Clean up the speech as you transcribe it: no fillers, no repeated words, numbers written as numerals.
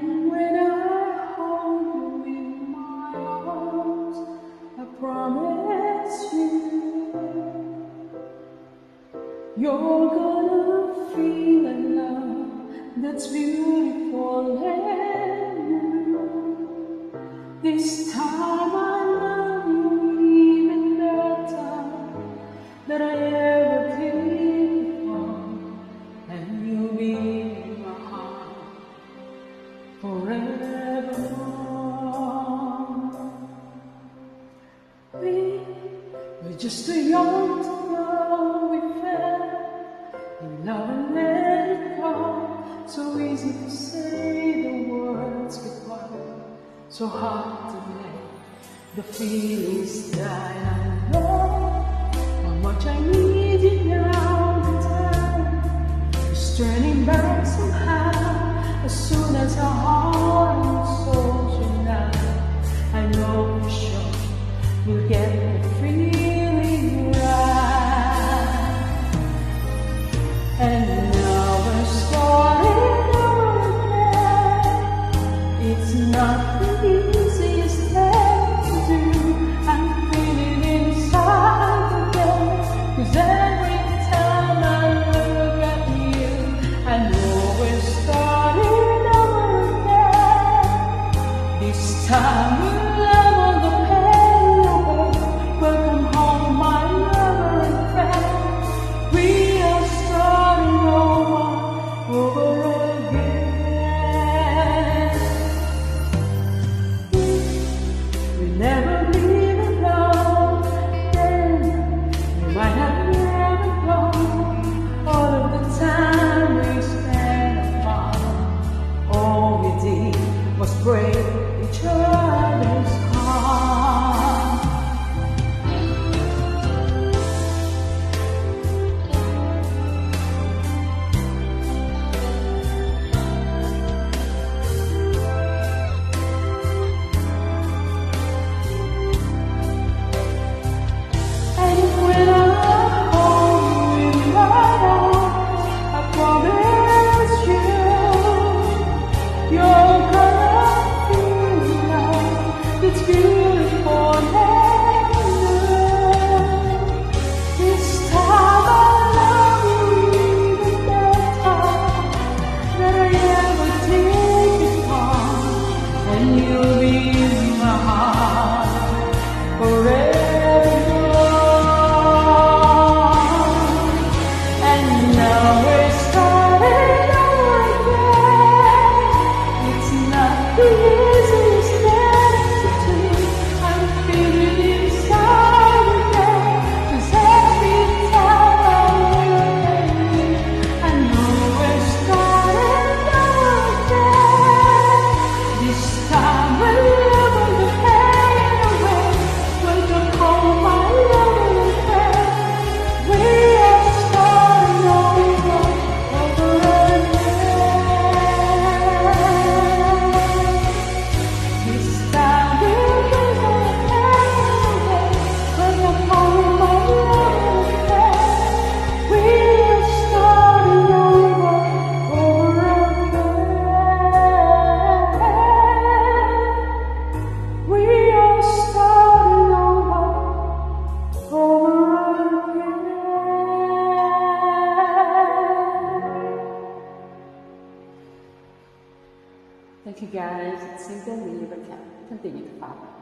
when I hold you in my arms, I promise you're gonna feel a love that's beautiful and new. This time I love you even better than I ever did before, and you'll be in my heart forevermore. We're just too young to know we fell in love and let it go. So easy to say the words goodbye, so hard to let the feelings die. I know how much I need you now. The time is turning back somehow. As soon as our heart and souls unite, I know for sure we'll get the feeling right. And now we're starting over again. It's not the easiest thing to do. I'm feeling inside again, 'cause every time I look at you, I know we're starting over again. This time we'll love all the pain away. Welcome home, my lover and friend. We are starting over again. We never leave alone. Then you might have never known all of the time we spent apart. All we did was break each other's heart. And when I hold you in my arms, I promise you're gonna feel love that's beautiful and new. This time I love you even better than I ever did before, and you'll be in my heart forevermore. And now we're starting over again. It's not the easiest thing to do. I'm feeling inside again, 'cause every time I look at you, I know we're starting over again. This time we'll love all the pain away. Welcome home, my lover and friend. We are starting over again. This time we'll love all the pain away. Welcome home, my lover and friend. We are starting over again. We are starting over again. Thank you guys. It's Cynthia Lee. Continue to follow.